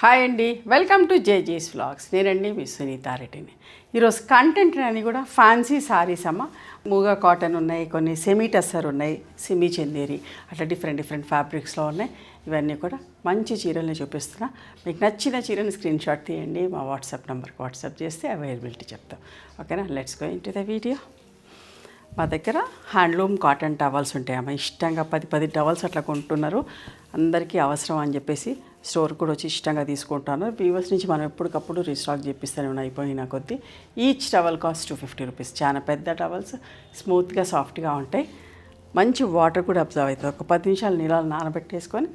Hi అండి, welcome to జేజీస్ vlogs. నేనండి మీ సునీత రెడ్డిని. ఈరోజు కంటెంట్ అని కూడా ఫ్యాన్సీ సారీస్ అమ్మ. మూగా కాటన్ ఉన్నాయి, కొన్ని సెమీ టస్సర్ ఉన్నాయి, సిమీ చందేరి, అట్లా డిఫరెంట్ ఫ్యాబ్రిక్స్లో ఉన్నాయి. ఇవన్నీ కూడా మంచి చీరల్ని చూపిస్తున్నా. మీకు నచ్చిన చీరని స్క్రీన్ షాట్ తీయండి, మా వాట్సాప్ నెంబర్కి వాట్సాప్ చేస్తే అవైలబిలిటీ చెప్తాం. ఓకేనా, let's go into the video. మా దగ్గర హ్యాండ్లూమ్ కాటన్ టవల్స్ ఉంటాయమ్మా. ఇష్టంగా 10 టవల్స్ అట్లా కొంటున్నారు. అందరికీ అవసరం అని చెప్పేసి స్టోర్ కూడా వచ్చి ఇష్టంగా తీసుకుంటాను. వీవర్స్ నుంచి మనం ఎప్పటికప్పుడు రీస్టాక్ చేపిస్తూనే ఉన్నాయి అయిపోయిన కొద్దీ. Each towel cost 250 rupees. చాలా పెద్ద టవల్స్, స్మూత్గా సాఫ్ట్గా ఉంటాయి. మంచి వాటర్ కూడా అబ్జర్వ్ అవుతుంది. ఒక 10 నిమిషాలు నీళ్ళని నానబెట్టేసుకొని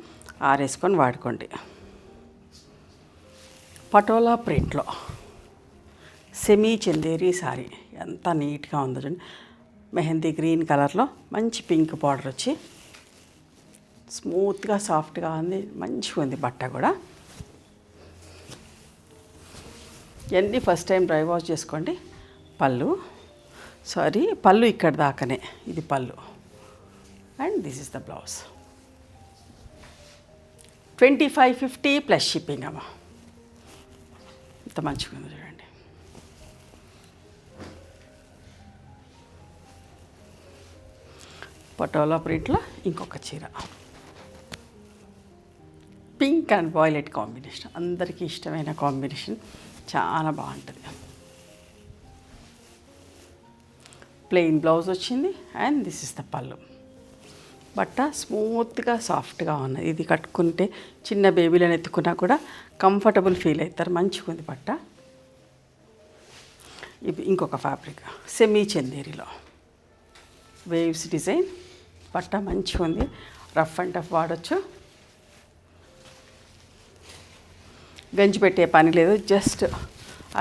ఆరేసుకొని వాడుకోండి. పటోలా ప్రింట్లో సెమీ చందేరి సారీ ఎంత నీట్గా ఉందో చూడండి. మెహందీ గ్రీన్ కలర్లో మంచి పింక్ బార్డర్ వచ్చి స్మూత్గా సాఫ్ట్గా ఉంది. మంచిగా ఉంది బట్ట కూడా. ఇవన్నీ ఫస్ట్ టైం డ్రై వాష్ చేసుకోండి. పళ్ళు ఇక్కడ దాకానే, ఇది పళ్ళు. And this is the blouse. 2550 plus shipping అమ్మ. ఇంత మంచిగా ఉంది చూడండి. పటోలా ప్రింట్లో ఇంకొక చీర, పింక్ అండ్ వాయిలెట్ కాంబినేషన్. అందరికీ ఇష్టమైన కాంబినేషన్, చాలా బాగుంటుంది. ప్లెయిన్ బ్లౌజ్ వచ్చింది అండ్ దిస్ ఇస్ ద పళ్ళు. బట్ట స్మూత్గా సాఫ్ట్గా ఉన్నది. ఇది కట్టుకుంటే చిన్న బేబీలను ఎత్తుకున్నా కూడా కంఫర్టబుల్ ఫీల్ అవుతారు. మంచిగా ఉంది బట్ట. ఇది ఇంకొక ఫ్యాబ్రిక్, సెమీ చందేరిలో వేవ్స్ డిజైన్. బట్ట మంచిగా ఉంది, రఫ్ అండ్ టఫ్ వాడచ్చు. గంజి పెట్టే పని లేదు, జస్ట్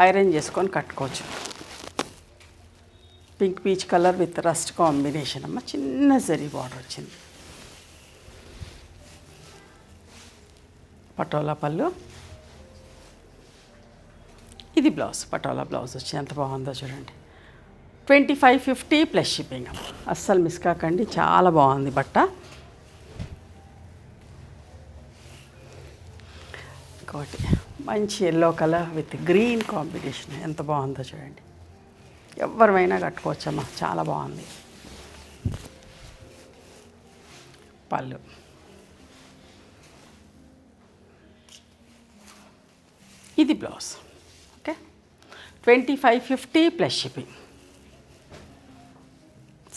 ఐరన్ చేసుకొని కట్టుకోవచ్చు. Pink peach colour with rust combination అమ్మ. చిన్న జరీ బార్డర్ వచ్చింది. పటోలా పళ్ళు, ఇది బ్లౌజ్. పటోలా బ్లౌజ్ వచ్చి ఎంత బాగుందో చూడండి. 2550 ప్లస్ షిప్పింగ్ అమ్మ. అస్సలు మిస్ కాకండి, చాలా బాగుంది బట్ట. ఇంకోటి మంచి yellow colour with green combination, ఎంత బాగుందో చూడండి. ఎవరిమైనా కట్టుకోవచ్చమ్మా, చాలా బాగుంది. పళ్ళు, ఇది blouse. Okay, 2550 plus shipping.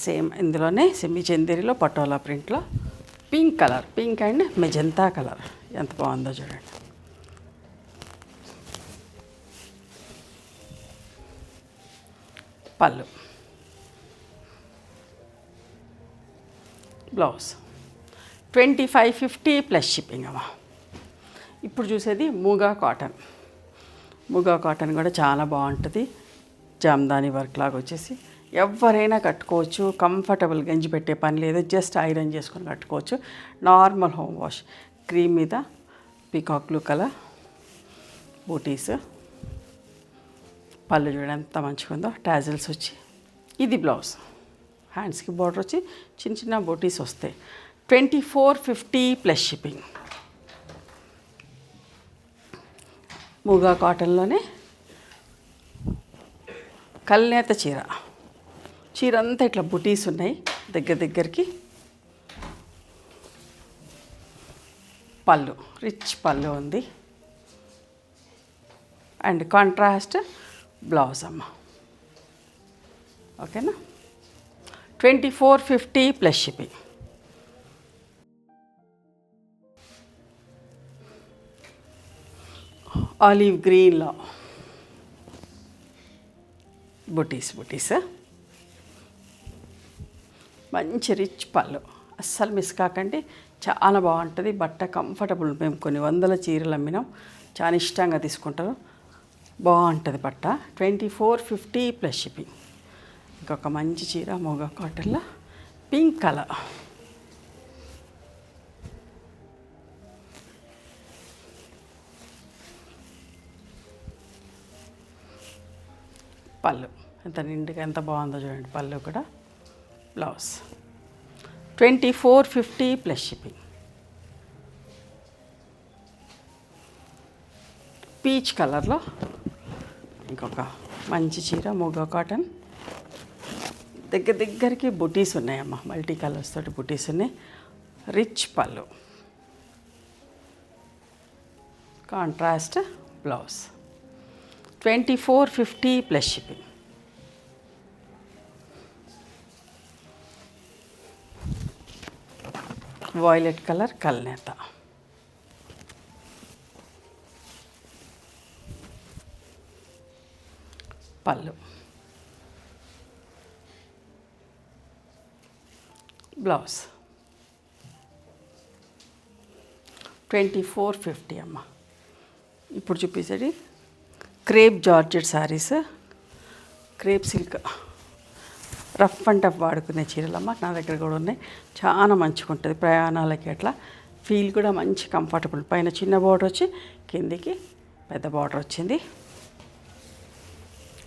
Same ఇందులోనే సెమీ చందేరిలో పటోలా ప్రింట్లో pink colour, pink and magenta colour, ఎంత బాగుందో చూడండి. పళ్ళు, బ్లౌజ్. 2550 ప్లస్ షిప్పింగ్ అమ్మా. ఇప్పుడు చూసేది మూగా కాటన్. మూగా కాటన్ కూడా చాలా బాగుంటుంది. జామ్దాని వర్క్ లాగా వచ్చేసి ఎవరైనా కట్టుకోవచ్చు. కంఫర్టబుల్, గంజి పెట్టే పని లేదు, జస్ట్ ఐరన్ చేసుకొని కట్టుకోవచ్చు. Normal home wash. క్రీమ్ మీద పీకాక్ బ్లూ కలర్ బూటీస్. పళ్ళు చూడండి ఎంత మంచిగా ఉందో. టాజిల్స్ వచ్చి, ఇది బ్లౌజ్. హ్యాండ్స్కి బార్డర్ వచ్చి చిన్న బూటీస్ వస్తాయి. 2450 ప్లస్ షిప్పింగ్. మూగా కాటన్లోనే కల్నేత చీర. చీర అంతా ఇట్లా బుటీస్ ఉన్నాయి దగ్గరికి. పళ్ళు, రిచ్ పళ్ళు ఉంది అండ్ కాంట్రాస్ట్ బ్లౌజ్ అమ్మ. ఓకేనా, 2450 ప్లస్ షిప్పింగ్. ఆలివ్ గ్రీన్లో బుటీస్. మంచి రిచ్ పళ్ళు, అస్సలు మిస్ కాకండి, చాలా బాగుంటుంది బట్ట. కంఫర్టబుల్. మేము కొన్ని వందల చీరలు అమ్మినాం, చాలా ఇష్టంగా తీసుకుంటారు. బాగుంటుంది బట్ట. 2450 ప్లస్ షిప్పింగ్. ఇంకొక మంచి చీర మూగా కాటన్లో పింక్ కలర్. పళ్ళు ఎంత నిండుగా, ఎంత బాగుందో చూడండి. పళ్ళు కూడా, బ్లౌజ్. 2450 plus shipping. పీచ్ కలర్లో ఇంకొక మంచి చీర మూగా కాటన్. దగ్గరికి బుటీస్ ఉన్నాయమ్మా, మల్టీ కలర్స్ తోటి బుటీస్ ఉన్నాయి. రిచ్ పళ్ళు, contrast blouse. 2450 plus shipping. Violet colour కల్నేత. పళ్ళు, బ్లౌజ్. 2450 అమ్మ. ఇప్పుడు చూపించేది crepe georgette saris, crepe silk, rough and tough వాడుకునే చీరలమ్మ. నా దగ్గర కూడా ఉన్నాయి. చాలా మంచిగా ఉంటుంది ప్రయాణాలకి. అట్లా ఫీల్ కూడా మంచి కంఫర్టబుల్. పైన చిన్న బార్డర్ వచ్చి కిందికి పెద్ద బార్డర్ వచ్చింది.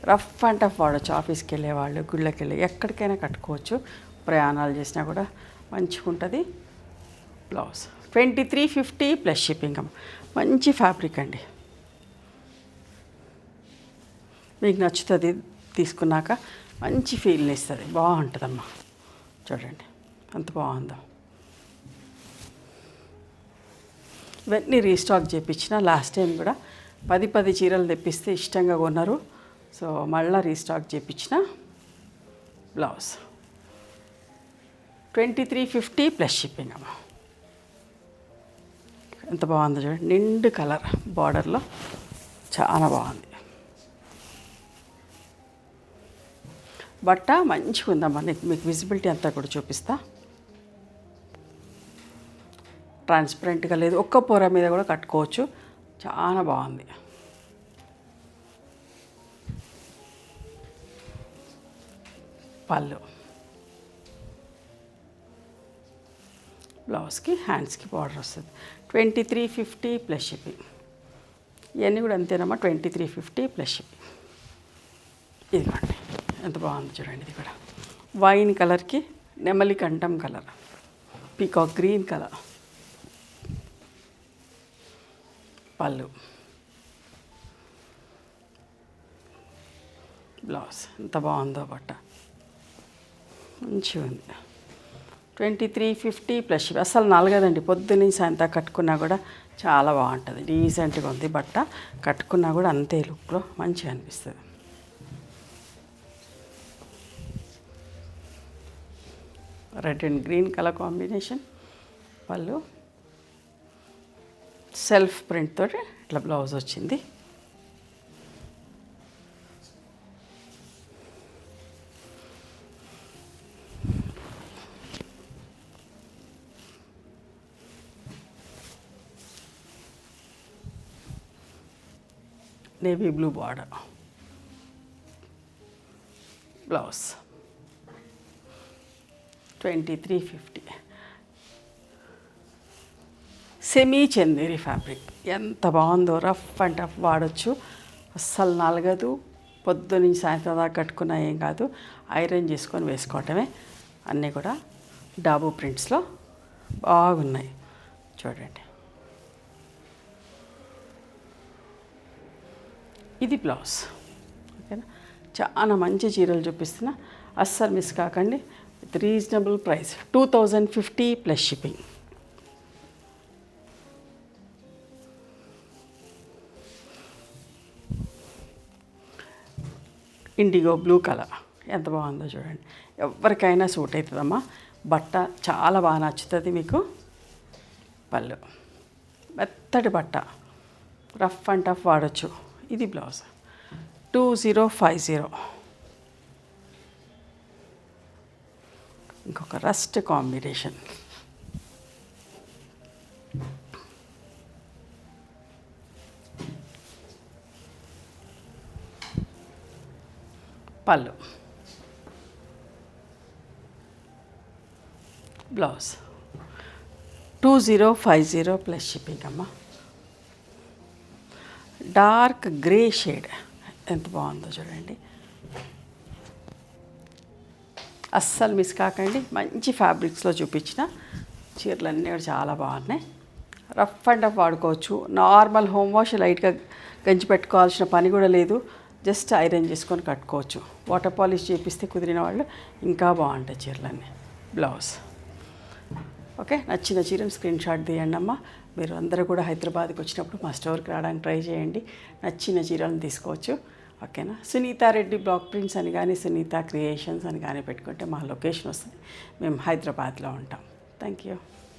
రఫ్ అండ్ టఫ్ వాడచ్చు. ఆఫీస్కి వెళ్ళే వాళ్ళు, గుళ్ళకి వెళ్ళి ఎక్కడికైనా కట్టుకోవచ్చు. ప్రయాణాలు చేసినా కూడా మంచిగా ఉంటుంది. బ్లౌజ్ 2350 ప్లస్ షిప్పింగ్ అమ్మ. మంచి ఫ్యాబ్రిక్ అండి. మీకు నచ్చుతుంది, తీసుకున్నాక మంచి ఫీల్ని ఇస్తుంది. బాగుంటుందమ్మా. చూడండి ఎంత బాగుందో. ఇవన్నీ రీస్టాక్ చేయించిన. లాస్ట్ టైం కూడా 10 చీరలు తెప్పిస్తే ఇష్టంగా కొన్నారు. సో మళ్ళీ రీస్టాక్ చేయించిన. బ్లౌజ్ 2350 ప్లస్ షిప్పింగ్ అమ్మ. ఎంత బాగుందో చూడండి. నిండు కలర్ బార్డర్లో చాలా బాగుంది. బట్ట మంచిగా ఉందమ్మా. మీకు విజిబిలిటీ అంతా కూడా చూపిస్తా. ట్రాన్స్పరెంట్గా లేదు. ఒక్క పొర మీద కూడా కట్టుకోవచ్చు. చాలా బాగుంది. పళ్ళు, బ్లౌజ్కి హ్యాండ్స్కి బార్డర్ వస్తుంది. 2350 ప్లస్ షిప్పింగ్. ఇవన్నీ కూడా అంతేనమ్మా. 2350 ప్లస్ షిప్పింగ్. ఇదిగోండి ఎంత బాగుంది చూడండి. ఇది కూడా వైన్ కలర్కి నెమలి కంఠం కలర్, పీకాక్ గ్రీన్ కలర్. పళ్ళు, బ్లౌజ్ ఎంత బాగుందో. బట్ట మంచిగా ఉంది. 2350 ప్లస్ షిప్. అసలు నలగదండి. పొద్దున్నీ సాయంత్రం కట్టుకున్నా కూడా చాలా బాగుంటుంది. డీసెంట్గా ఉంది బట్ట. కట్టుకున్నా కూడా అంతే లుక్లో మంచిగా అనిపిస్తుంది. Red and green colour combination. పళ్ళు సెల్ఫ్ ప్రింట్ తోటి ఇట్లా బ్లౌజ్ వచ్చింది. Navy blue border. Blouse 2350. Semi Chanderi fabric ఎంత బాగుందో. రఫ్ అండ్ టఫ్ వాడచ్చు. అస్సలు నలగదు. పొద్దున్నీ సాయంత్రం దాకా కట్టుకున్నా ఏం కాదు. ఐరన్ చేసుకొని వేసుకోవటమే. అన్నీ కూడా డాబు ప్రింట్స్లో బాగున్నాయి. చూడండి. ఇది బ్లౌజ్. ఓకేనా. చాలా మంచి చీరలు చూపిస్తున్నా. అస్సలు మిస్ కాకండి. With reasonable price. 2050 plus shipping. IndiGo blue colour ఎంత బాగుందో చూడండి. ఎవరికైనా సూట్ అవుతుందమ్మా. బట్ట చాలా బాగా నచ్చుతుంది మీకు. పళ్ళు మెత్తటి బట్ట, రఫ్ అండ్ టఫ్ వాడచ్చు. ఇది బ్లౌజ్ 2050. ఇంకొక రస్ట్ కాంబినేషన్. పళ్ళు, బ్లౌజ్ 2050 ప్లస్ షిప్పింగ్ అమ్మ. డార్క్ గ్రే షేడ్ ఎంత బాగుందో చూడండి. అస్సలు మిస్ కాకండి. మంచి ఫ్యాబ్రిక్స్లో చూపించిన చీరలు అన్నీ కూడా చాలా బాగున్నాయి. రఫ్ అండ్ రఫ్ వాడుకోవచ్చు. నార్మల్ హోమ్ వాష్ లైట్గా గంజి పెట్టుకోవాల్సిన పని కూడా లేదు. జస్ట్ ఐరన్ చేసుకొని కట్టుకోవచ్చు. వాటర్ పాలిష్ చేపిస్తే కుదిరిన వాళ్ళు ఇంకా బాగుంటాయి చీరలన్నీ. Blouse okay. నచ్చిన చీరను స్క్రీన్ షాట్ తీయండి అమ్మ. మీరు అందరూ కూడా హైదరాబాద్కి వచ్చినప్పుడు మా స్టోర్కి రావడానికి ట్రై చేయండి. నచ్చిన చీరలను తీసుకోవచ్చు. ఓకేనా. సునీత రెడ్డి బ్లాక్ ప్రింట్స్ అని కానీ సునీత క్రియేషన్స్ అని కానీ పెట్టుకుంటే మా లొకేషన్ వస్తుంది. మేము హైదరాబాద్లో ఉంటాం. Thank you.